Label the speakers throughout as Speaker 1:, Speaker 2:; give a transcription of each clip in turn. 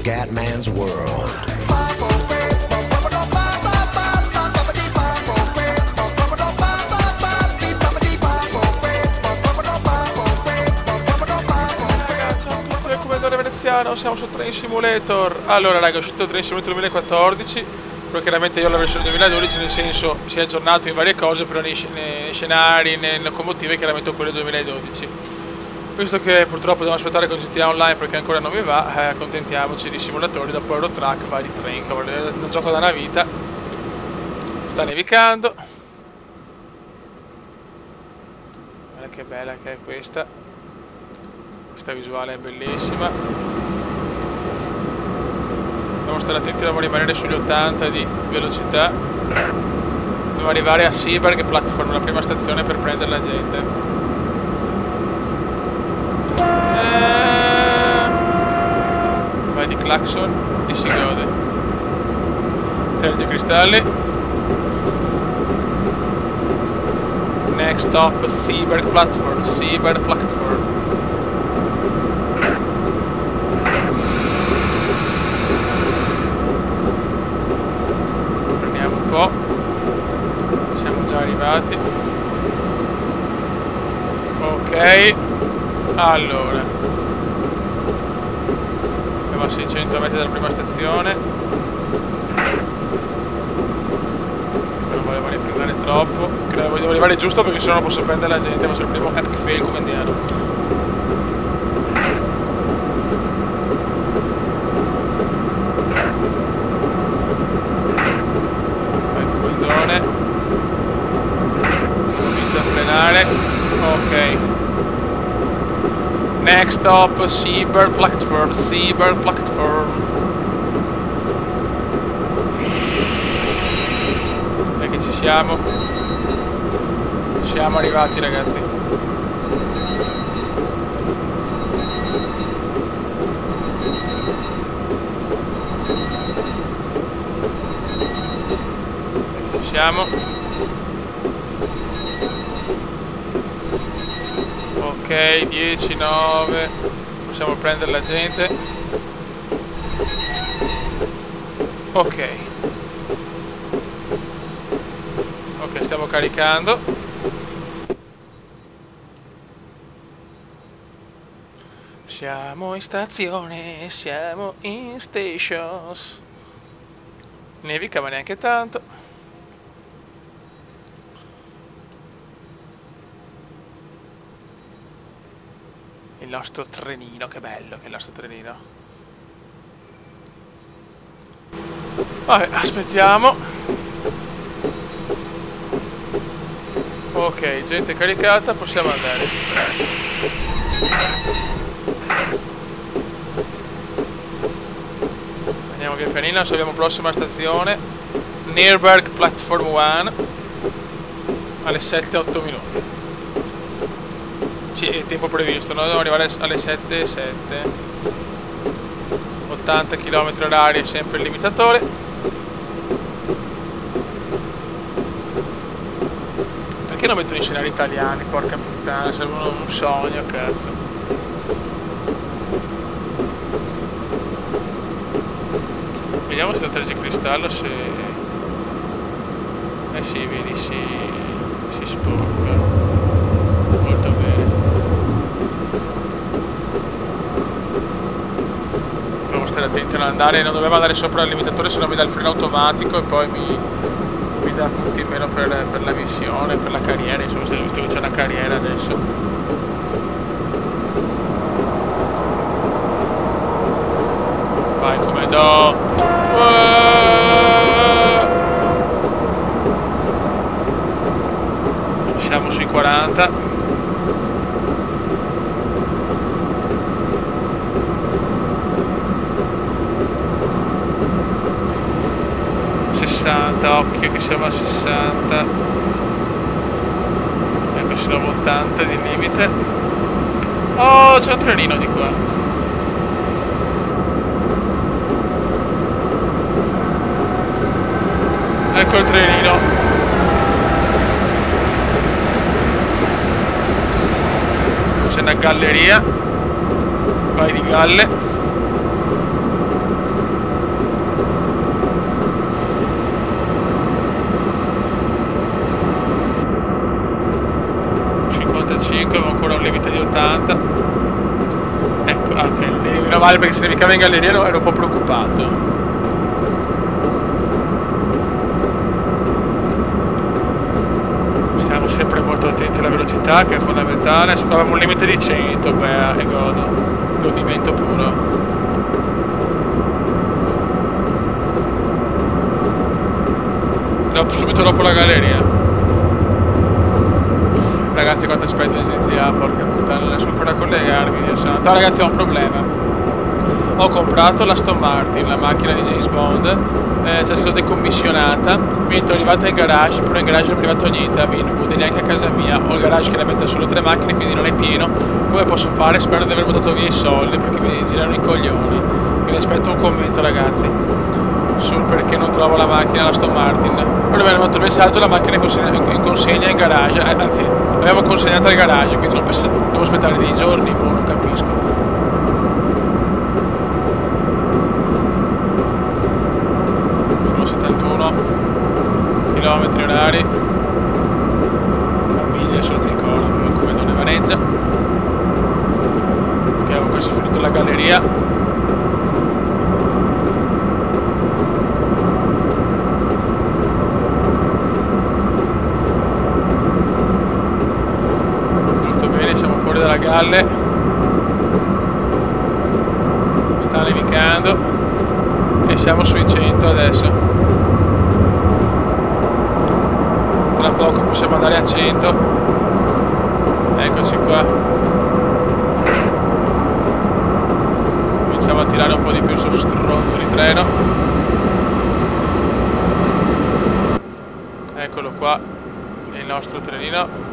Speaker 1: Scatman's World.
Speaker 2: Veneziano, siamo su Train Simulator. Allora raga, è uscito Train Simulator 2014, però chiaramente io ho la versione 2012, nel senso si è aggiornato in varie cose, però nei scenari, nelle locomotive chiaramente quello 2012. Visto che purtroppo dobbiamo aspettare con GTA Online perché ancora non mi va, accontentiamoci di simulatori dopo Eurotrack, vari train, che è un gioco da una vita. Sta nevicando. Guarda che bella che è questa. Questa visuale è bellissima. Dobbiamo stare attenti, dobbiamo rimanere sugli 80 di velocità. Dobbiamo arrivare a Seaburg Platform, la prima stazione per prendere la gente. Vai di clacson e si gode. Tergicristalli. Next stop Seaburg Platform. Seaburg Platform. Prendiamo un po'. Siamo già arrivati. Ok. Allora, siamo a 600 metri dalla prima stazione. Non volevo rifrenare troppo. Credo devo arrivare giusto perché sennò non posso prendere la gente. Ma sono il primo epic fail come indiano. Vai comandone. Comincia a frenare. Ok. Next stop, Seaburg Platform, Seaburg Platform. E che ci siamo? Siamo arrivati ragazzi. E ci siamo. Ok, 10, 9, possiamo prendere la gente. Ok. Ok, stiamo caricando. Siamo in stazione, siamo in stations. Nevica ma neanche tanto. Il nostro trenino, che bello che è il nostro trenino. Vabbè, aspettiamo. Ok, gente caricata, possiamo andare. Andiamo via pianino, adesso abbiamo prossima stazione. Nearburg Platform 1. Alle 7-8 minuti. Sì, è tempo previsto, noi dobbiamo arrivare alle 7:07. 80 km/h è sempre il limitatore. Perché non mettono i scenari italiani? Porca puttana, servono un sogno, cazzo. Vediamo se la tergicristallo se... sì, vedi, si sporca. Molto bene. Devo stare attenti a non andare, non dovevo andare sopra il limitatore, se no mi dà il freno automatico e poi mi dà punti in meno per la missione, per la carriera, insomma, visto che c'è una carriera adesso. Vai come no! Siamo sui 40. 60, occhio che siamo a 60. Ecco, siamo 80 di limite. Oh, c'è un trenino di qua. Ecco il trenino. C'è una galleria. Vai di galle. 55, ma ancora un limite di 80. Ecco, ok, meno male perché se nevicava in galleria ero un po' preoccupato. Stiamo sempre molto attenti alla velocità, che è fondamentale. Adesso qua abbiamo un limite di 100, beh, che godo. Godimento puro. Subito dopo la galleria. Ragazzi, quanto aspetto di GTA, porca puttana, non riesco ancora a collegarmi. Dio santo. No, ragazzi, ho un problema. Ho comprato la Aston Martin, la macchina di James Bond. C'è scritto decommissionata. Mi è arrivata in garage, però in garage non è arrivato niente a Vinwood e neanche a casa mia. Ho il garage che ne mette solo 3 macchine, quindi non è pieno. Come posso fare? Spero di aver buttato via i soldi perché mi girano i coglioni. Quindi aspetto un commento, ragazzi, sul perché non trovo la macchina, la Aston Martin. Ora mi hanno mandato il messaggio, la macchina è in consegna in garage, anzi l'abbiamo consegnata al garage, quindi non penso, devo aspettare dei giorni, boh, non capisco. Sono 71 km orari, famiglia, solo mi ricordo come non ne vaneggia. Ok, abbiamo quasi finito la galleria. Dalla galle, sta nevicando e siamo sui 100 adesso. Tra poco possiamo andare a 100. Eccoci qua, cominciamo a tirare un po' di più sul stronzo di treno. Eccolo qua, il nostro trenino.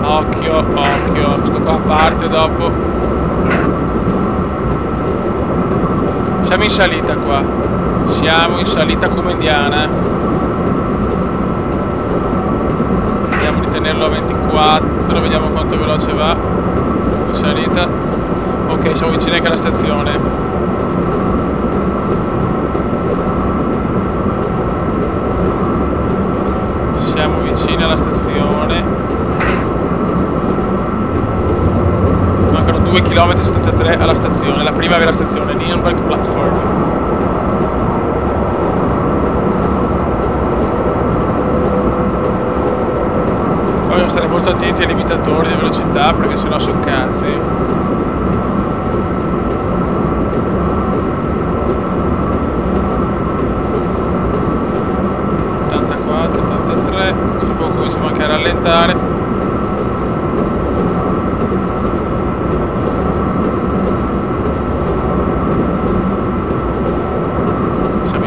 Speaker 2: Occhio, occhio, questo qua parte dopo. Siamo in salita qua. Siamo in salita come indiana. Vediamo di tenerlo a 24, vediamo quanto veloce va. In salita. Ok, siamo vicini anche alla stazione. Siamo vicini alla stazione. 2 km 73 alla stazione, la prima vera stazione, Nürburgring Platform. Poi dobbiamo stare molto attenti ai limitatori di velocità perché sennò sono cazzi. Tra poco cominciamo anche a rallentare.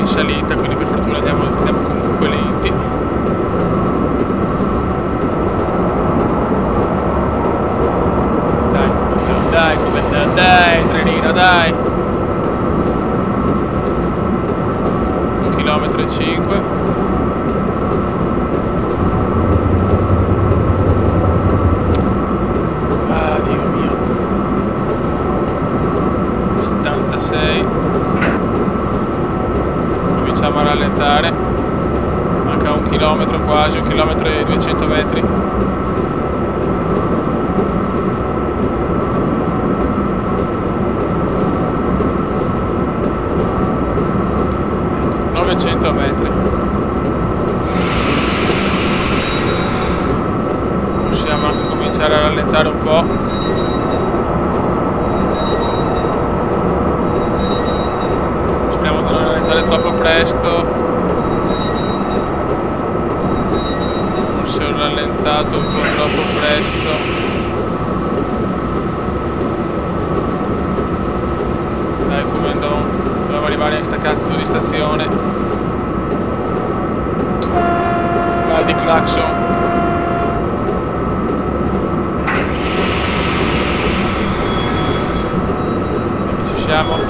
Speaker 2: Salita, quindi per fortuna andiamo comunque lenti. Dai, trenino, dai. 1,5 km. Ah, Dio mio. 76. Cominciamo a rallentare. Manca 1 chilometro quasi, 1 chilometro e 200 metri. Ecco, 900 metri. Possiamo anche cominciare a rallentare un po'. Speriamo di non rallentare troppo presto. Forse ho rallentato un po' troppo presto. Dai, come no, dobbiamo arrivare in sta cazzo di stazione. Vai di clacson.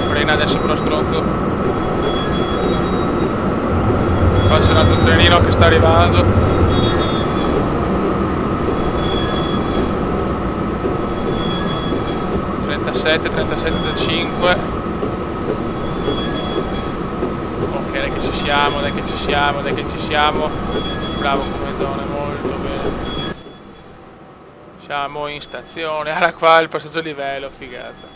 Speaker 2: Frena adesso però stronzo. Qua c'è un altro trenino che sta arrivando. (37, 37,5). Ok, dai che ci siamo, dai che ci siamo, dai che ci siamo. Bravo Comendone, molto bene. Siamo in stazione. Era qua il passaggio a livello, figata.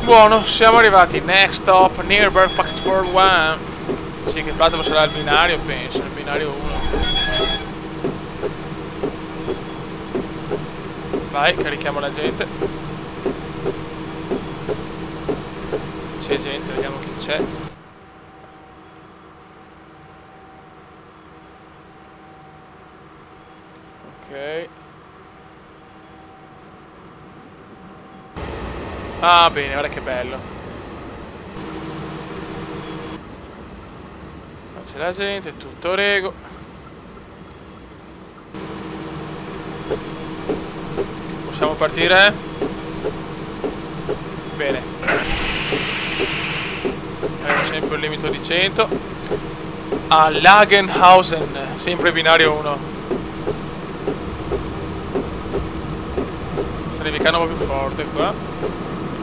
Speaker 2: Buono, siamo arrivati. Next stop, nearby platform 1. Sì, che platform sarà il binario, penso. Il binario 1. Vai, carichiamo la gente. C'è gente, vediamo chi c'è. Ok. Ah, bene, guarda che bello. Qua c'è la gente, tutto rego. Possiamo partire? Bene. Abbiamo sempre un limite di 100. A Lagenhausen, sempre binario 1. Sta nevicando un po' più forte qua.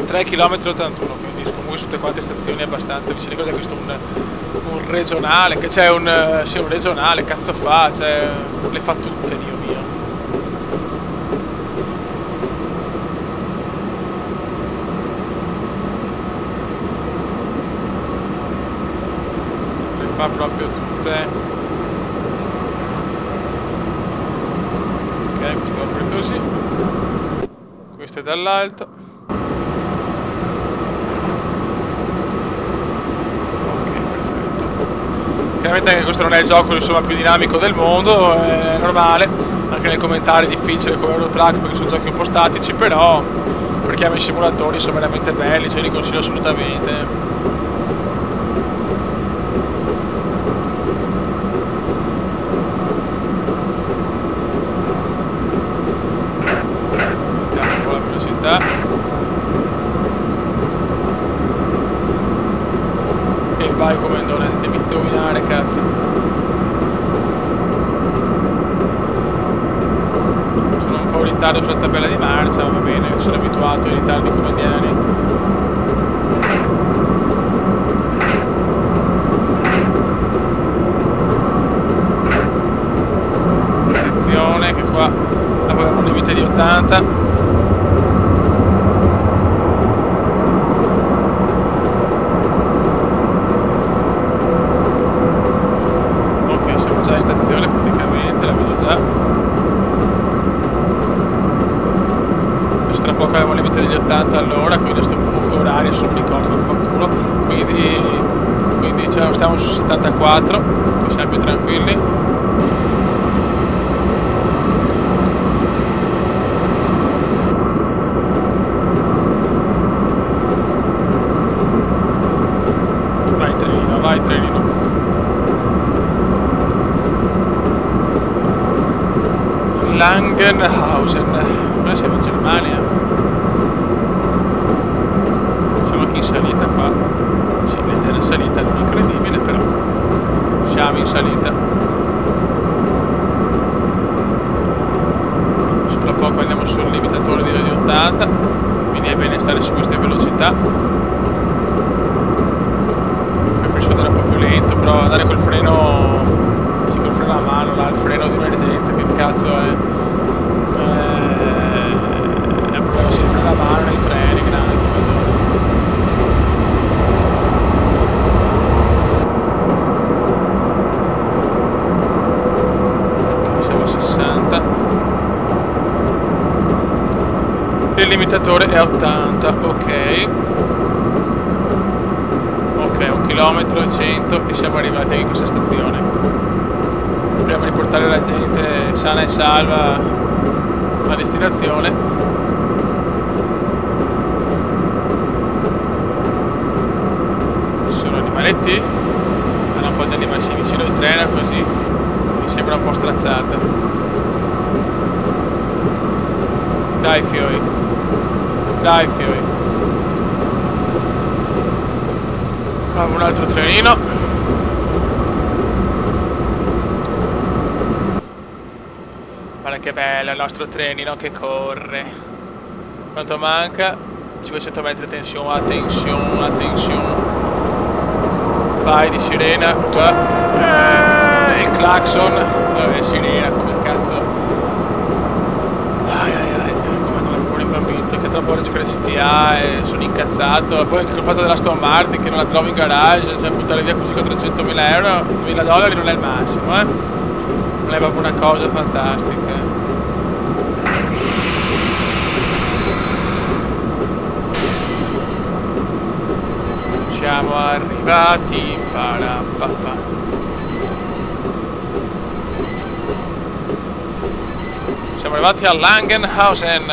Speaker 2: 3 km 81, quindi comunque su tutte quante stazioni abbastanza vicine. Cos'è questo? Un regionale? Che c'è un... sì, un regionale, cazzo fa? Cioè, le fa tutte, Dio mio. Le fa proprio tutte. Ok, questo va proprio così. Questo è dall'alto. Chiaramente anche questo non è il gioco insomma più dinamico del mondo, è normale, anche nel commentare è difficile come Eurotrack perché sono giochi un po' statici, però per chi ama i simulatori sono veramente belli, cioè li consiglio assolutamente. Iniziamo un po' la velocità. E vai come devi indovinare, cazzo. Sono un po' in ritardo sulla tabella di marcia, ma va bene, sono abituato ai ritardi quotidiani. Attenzione che qua abbiamo un limite di 80. Abbiamo il limite degli 80 all'ora, quindi sto comunque orario, se non mi ricordo, ma fa culo. Quindi cioè, stiamo su 74, quindi siamo più tranquilli. Vai trenino. Langenhausen. Noi siamo in Germania. In salita qua, sì, leggera salita, non incredibile, però siamo in salita. Tra poco andiamo sul limitatore di 80, quindi è bene stare su queste velocità. Preferisco andare un po' più lento, però andare col freno, sì, col freno a mano, là, il freno di emergenza, che cazzo è un problema, sì, il freno a mano nei treni grandi. Il limitatore è 80, ok. Ok, 1 km e 100 e siamo arrivati anche in questa stazione. Speriamo di portare la gente sana e salva a destinazione. Ci sono animaletti? Hanno un po' di animali vicino ai treni, così mi sembra un po' stracciata. Dai fioi. Dai fioi. Facciamo un altro trenino. Guarda che bello il nostro trenino che corre. Quanto manca? 500 metri, tensione, attenzione, attenzione. Vai di sirena qua. Il clacson, vabbè, sirena, come cazzo. Ai ai ai, come andrà pure imbambito, che tra poco c'è la GTA e sono incazzato. E poi anche col fatto della Aston Martin che non la trovo in garage, cioè buttare via così con 300.000 euro, $1.000 non è il massimo, non è proprio una cosa fantastica. Siamo arrivati, siamo arrivati a Langenhausen.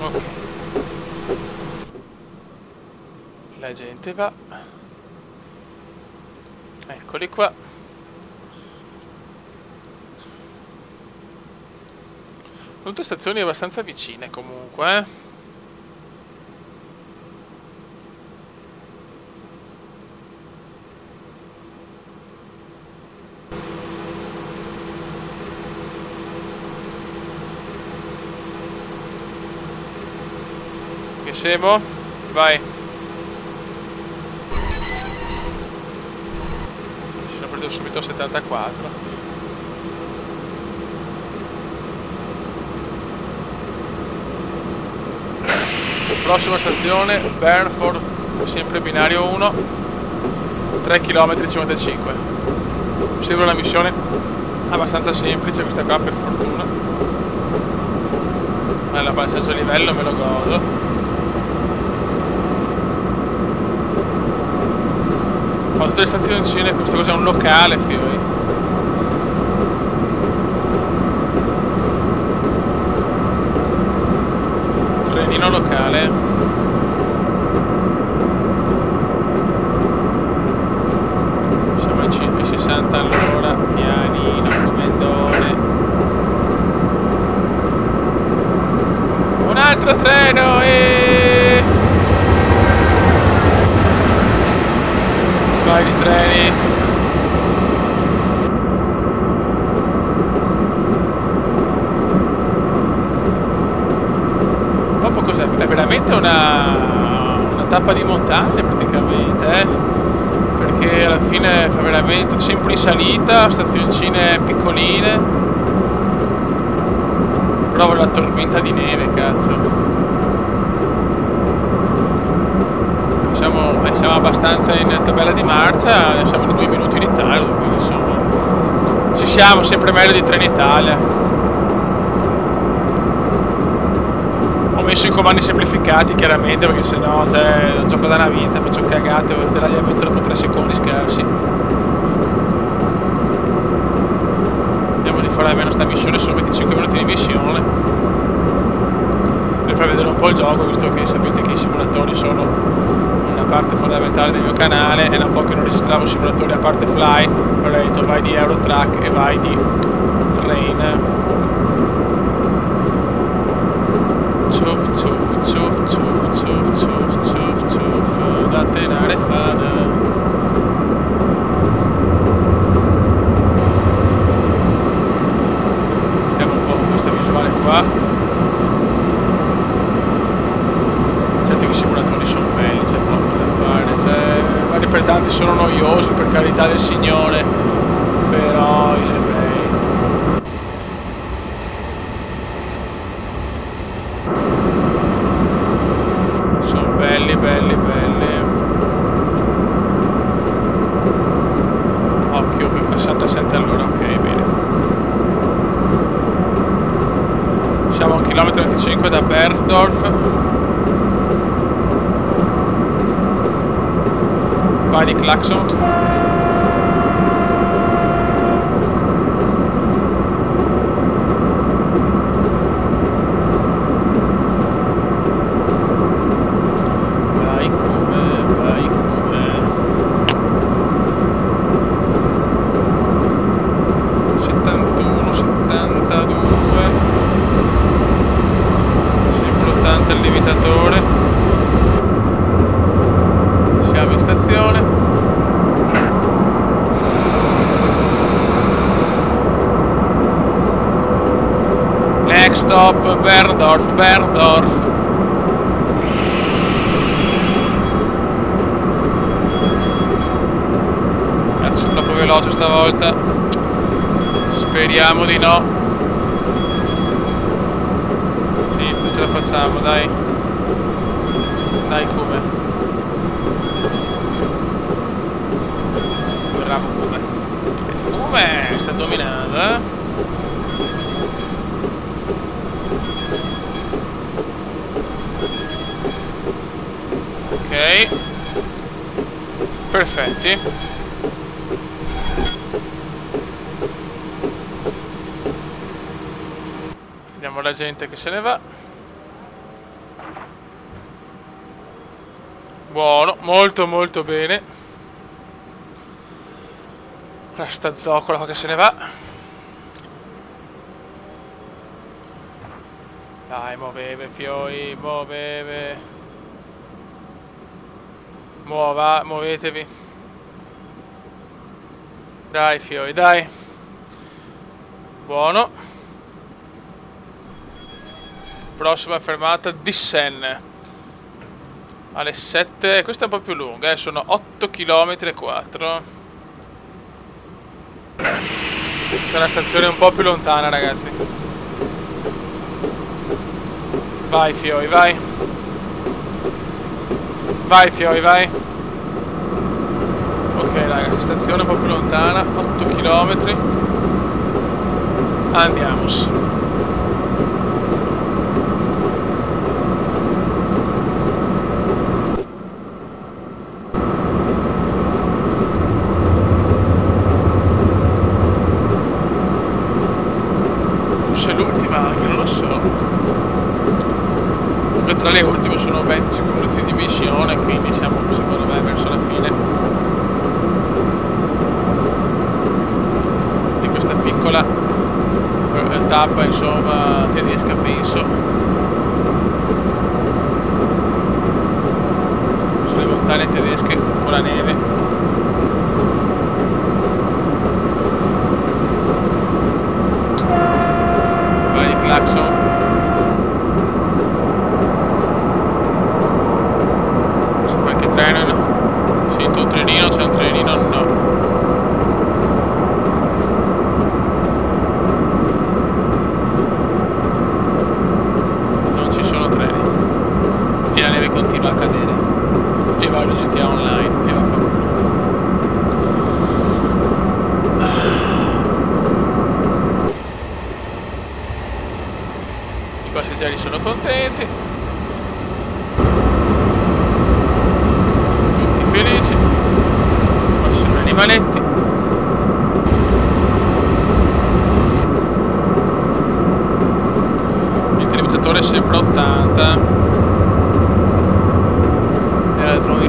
Speaker 2: Ok, la gente va, eccoli qua. Tutte stazioni abbastanza vicine comunque, Che siamo? Vai. Si sono preso subito a 74. Prossima stazione, Bernford, sempre binario 1, 3 km 55. Sembra una missione abbastanza semplice questa qua, per fortuna. La passaggio a livello me lo godo. Ho tutte le stazioni vicine, questa cosa è un locale, fioi. Trenino locale. Siamo ai 60 all'ora, pianino, comendone. Un altro treno e... Vai di treni. Dopo cos'è? È veramente una tappa di montagna praticamente, perché alla fine fa veramente sempre in salita, stazioncine piccoline, però la tormenta di neve, cazzo. Siamo abbastanza in tabella di marcia, siamo in 2 minuti di ritardo, quindi insomma ci siamo, sempre meglio di Trenitalia. Ho messo i comandi semplificati chiaramente, perché sennò c'è un gioco da una vita, faccio cagate dell'allineamento dopo 3 secondi scarsi. Vediamo di fare almeno sta missione, sono 25 minuti di missione, per far vedere un po' il gioco, visto che sapete che i simulatori sono parte fondamentale del mio canale. È da un po' che non registravo simulatori a parte Fly, allora ho detto vai di Eurotrack e vai di Train. Ciuf ciuf ciuf ciuf ciuf ciuf ciuf ciuf da tenere fada. Vediamo un po' questa visuale qua. Certo che i simulatori sono belli, c'è poco da fare, magari per tanti sono noiosi, per carità del Signore, però i bei. Sono belli, belli, belli. Occhio, 67 all'ora, ok, bene. Siamo a 1,25 km da Bergdorf. Vai di clacson. Vai come, vai come. 71, 72. Sempre 80 il limitatore. Siamo in stazione. Next stop Berndorf, Berndorf. veloce stavolta. Speriamo di no. Sì, ce la facciamo, dai. Dai Come. Bravo Come. Come sta dominando, eh? Ok. Perfetti. Vediamo la gente che se ne va. Buono, molto molto bene. La sta zoccola che se ne va. Dai, muoveve fioi, muoveve. Muovetevi. Dai fioi, dai. Buono. Prossima fermata di Sen. Alle 7. Questa è un po' più lunga, sono 8 km e 4. Questa è una stazione un po' più lontana, ragazzi. Vai fioi, vai. Vai fioi, vai. Ok ragazzi, stazione un po' più lontana, 8 km. Andiamo. Forse è l'ultima anche, non lo so. Tra le ultime sono 25 minuti di missione, quindi siamo secondo me verso la fine di questa piccola tappa, insomma, tedesca, penso. Sulle montagne tedesche con la neve. Vai il clacson. Sento un trenino, c'è un trenino, no. Non ci sono treni. E la neve continua a cadere. E va in GTA Online e va a fa culo. I passeggeri sono contenti. Felici. Qua ci sono gli animaletti. Il limitatore è sempre 80. E d'altronde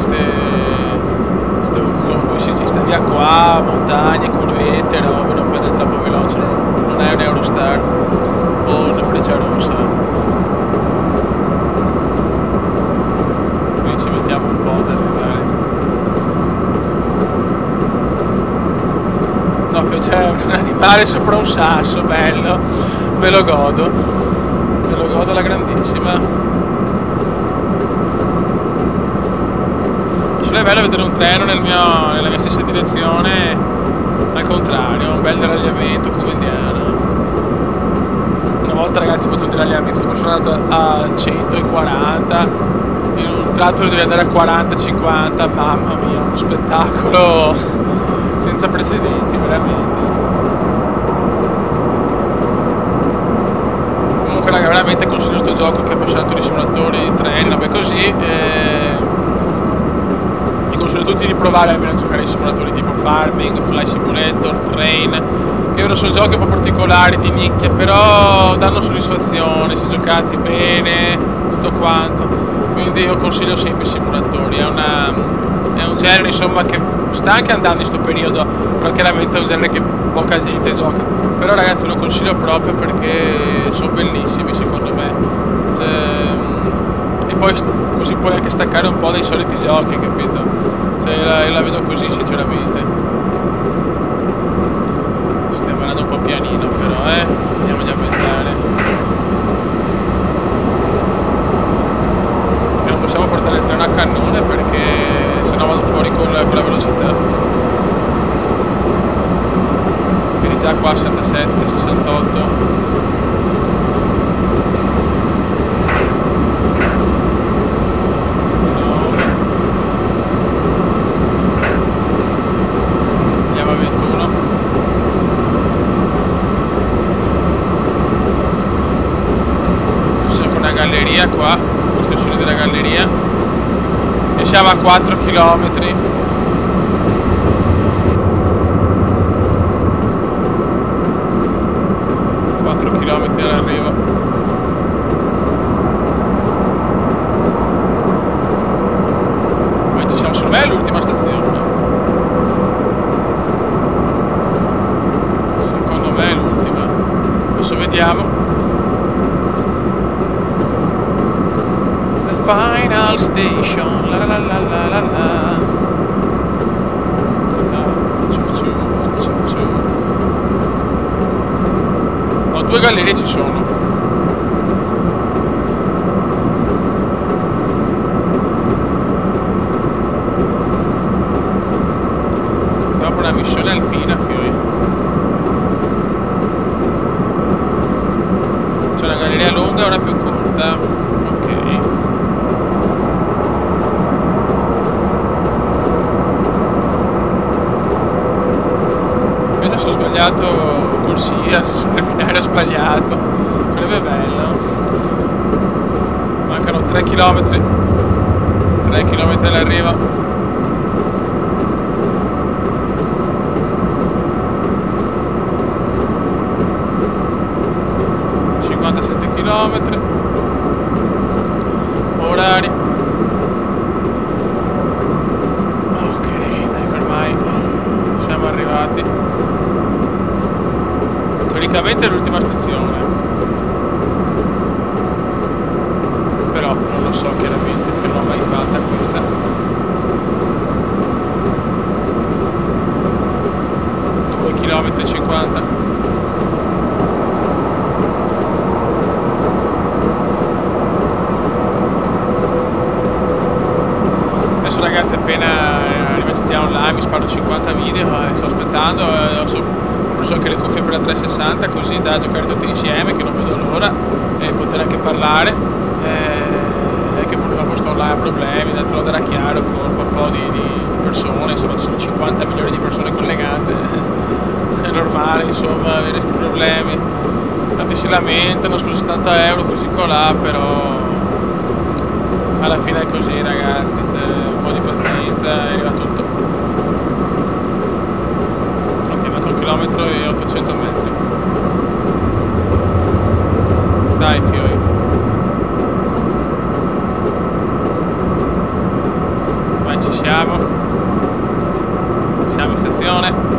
Speaker 2: come si sta via qua, montagne, curvette, robe, non puoi andare troppo veloce, non è un Eurostar o una freccia rossa. Quindi ci mettiamo un po' ad arrivare. No, c'è un animale sopra un sasso, bello, me lo godo alla grandissima. Solo è bello vedere un treno nella mia stessa direzione, al contrario, un bel deragliamento come indiano. Una volta ragazzi potevo deragliamento, sono andato a 140, in un tratto devi andare a 40-50, mamma mia, uno spettacolo senza precedenti, veramente. Comunque raga, veramente consiglio sto gioco che è appassionato di simulatori, treni, robe così. Vi consiglio a tutti di provare almeno a giocare in simulatori tipo Farming, Fly Simulator, Train, che ora sono giochi un po' particolari, di nicchia, però danno soddisfazione se giocati bene, tutto quanto. Quindi io consiglio sempre i simulatori, è un genere insomma che sta anche andando in sto periodo, però chiaramente è un genere che poca gente gioca. Però ragazzi lo consiglio proprio perché sono bellissimi secondo me. E poi così puoi anche staccare un po' dai soliti giochi, capito? Io la vedo così sinceramente. Stiamo andando un po' pianino però, andiamo a pensare. E non possiamo portare il treno a cannone perché sennò vado fuori con la velocità. estensione della galleria e siamo a 4 km. All'arrivo. Ma ci siamo, secondo me è l'ultima stazione. Secondo me è l'ultima. Adesso vediamo. It's the final station. La la la la la la la. Due gallerie ci sono. Siamo per una missione alpina, fioi. C'è una galleria lunga e una più corta. Ok. Penso sono sbagliato. Corsia, era sbagliato. Sarebbe bello. Mancano 3 km. 3 km all'arrivo. Km. Orari. Ok, ecco, ormai siamo arrivati. Teoricamente è l'ultima stazione, però non lo so chiaramente perché non l'ho mai fatta questa. Due chilometri e 50. Adesso ragazzi appena rimettiamo là mi sparo 50 video e sto aspettando, ho preso anche le cuffie per la 360 così da giocare tutti insieme, che non vedo l'ora, e poter anche parlare, che purtroppo sto là a problemi, da andare a chiaro con un po' di persone, insomma ci sono 50 milioni di persone collegate, è normale insomma avere questi problemi, tanti si lamentano, scusa 70 euro così colà, però alla fine è così ragazzi, c'è un po' di pazienza e arriva tutto. Ok, manca 1 chilometro e 800 metri. Dai fiori. Vai, ci siamo. Siamo in stazione.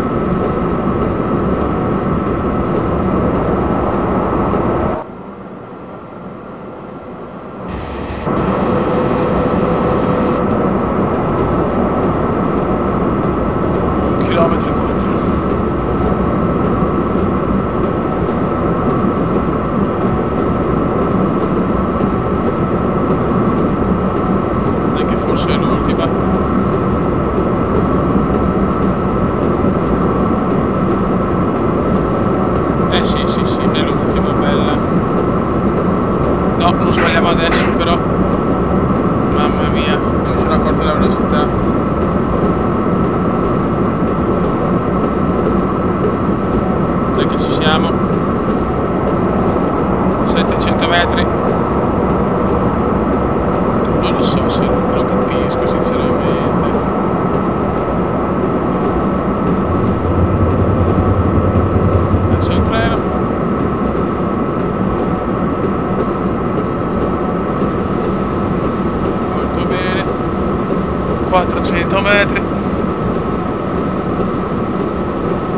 Speaker 2: Metri,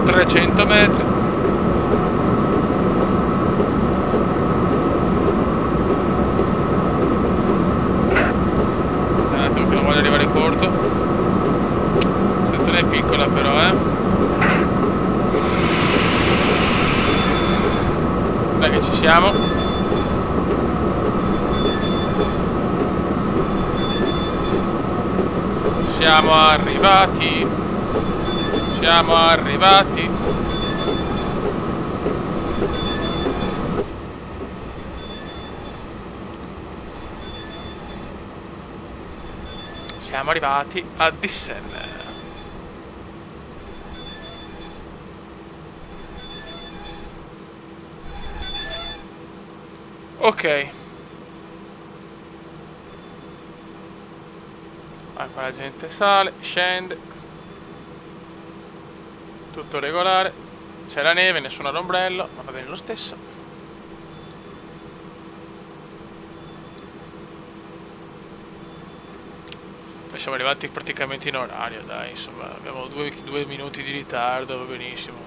Speaker 2: 300 metri, un attimo che non voglio arrivare corto, la stazione è piccola però dai che ci siamo. Siamo arrivati. Siamo arrivati. Siamo arrivati a Dissen. Ok. Qua la gente sale, scende, tutto regolare, c'è la neve, nessun ombrello, ma va bene lo stesso. Poi siamo arrivati praticamente in orario, dai, insomma, abbiamo due minuti di ritardo, va benissimo.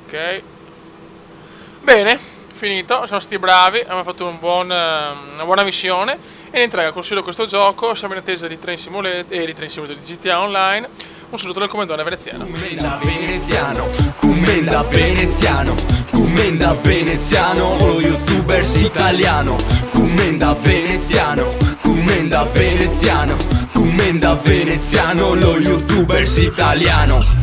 Speaker 2: Ok, bene, finito, siamo stati bravi, abbiamo fatto una buona missione e in entrega consiglio questo gioco. Siamo in attesa di Train Simulator e di GTA Online. Un saluto dal comandante veneziano.
Speaker 1: Commenda veneziano, commenda veneziano, commenda veneziano, lo youtubers italiano. Commenda veneziano, commenda veneziano, commenda veneziano, lo youtubers italiano.